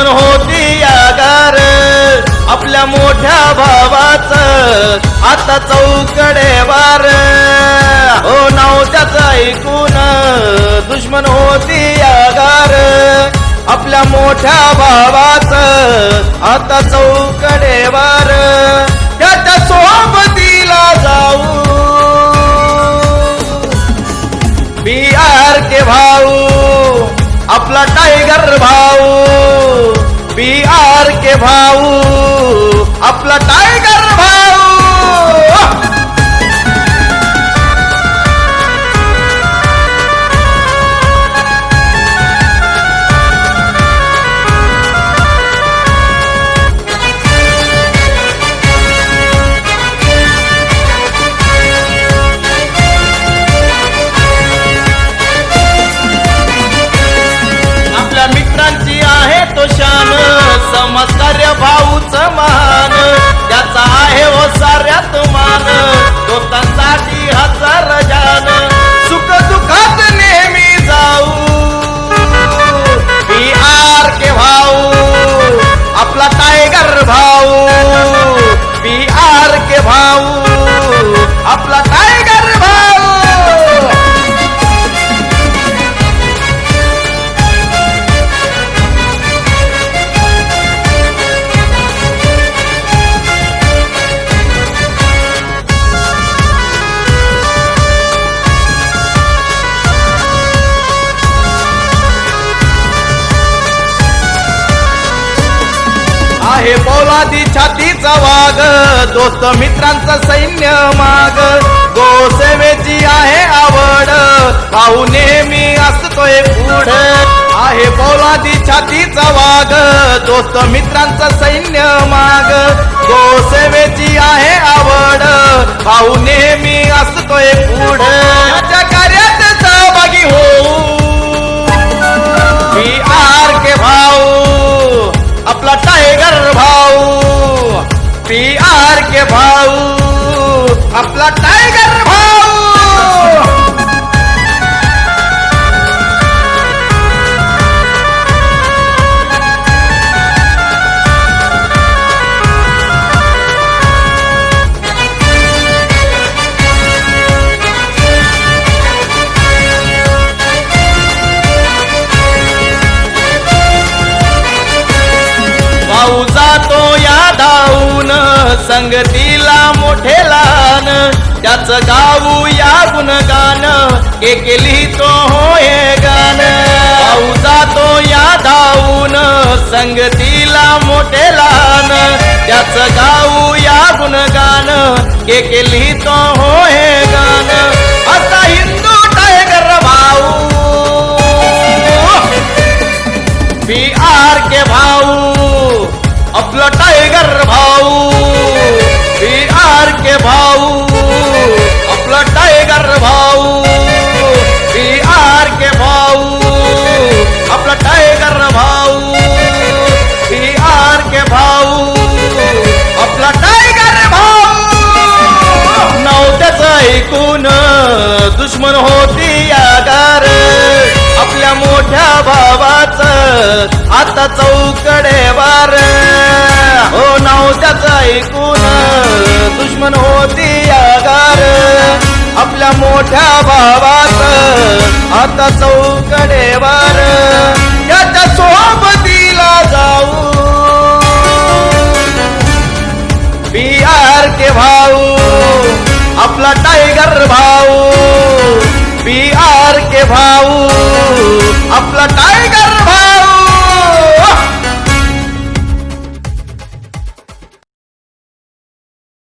दुश्मन होती यागार आपल्या मोठ्या भावाचं आता चौकडेवार हो नाव त्याचं ऐकून दुश्मन होती यागार आपल्या मोठ्या भावाचं आता चौकडेवार त्याच्या सोबतीला जाऊ BRK भाऊ आपला टायगर भाऊ BRK भाऊ आपला टायगर भाऊ मित्रांची आहे तो शान समजकार्य भाऊच मान त्याचा आहे हो साऱ्यात मान दोस्तांसाठी हजार जान सुख दुःखात नेहमी जाऊ BRK भाऊ आपला टायगर भाऊ BRK भाऊ आपला टायगर भाऊ आहे पोलादी छातीचा वाघ दोस्त मित्रांचं सैन्य माग गोसेवेची आहे आवड भाऊ नेहमी असतोय पुढे आहे पोलादी छातीचा वाघ दोस्त मित्रांचं सैन्य माग गोसेवेची आहे आवड भाऊ नेहमी असतोय पुढे त्याच्या कार्यात सहभागी होऊ BRK भाऊ आपला टायगर भाऊ BRK भाऊ आपला टायगर भाऊ भाऊ जातो या धावून संगतीला मोठे लहान त्याचं गाऊ या गुणगान केली तो होय गान भाऊ जातो या धावून संगतीला मोठे लहान त्याचं गाऊ या गुणगान केली तो होय गान असा हिंदू टायगर भाऊ BRK भाऊ आपला टायगर भाऊ BRK भाऊ आपला टायगर भाऊ BRK भाऊ आपला टायगर भाऊ BRK भाऊ आपला टायगर भाऊ नाव त्याचं ऐकून दुश्मन होती यागार आपल्या मोठ्या भावाचं आता चौकडेवार हो नाव त्याचं ऐकून दुश्मन होती यागार आपल्या मोठ्या भावाचं आता चौकडेवार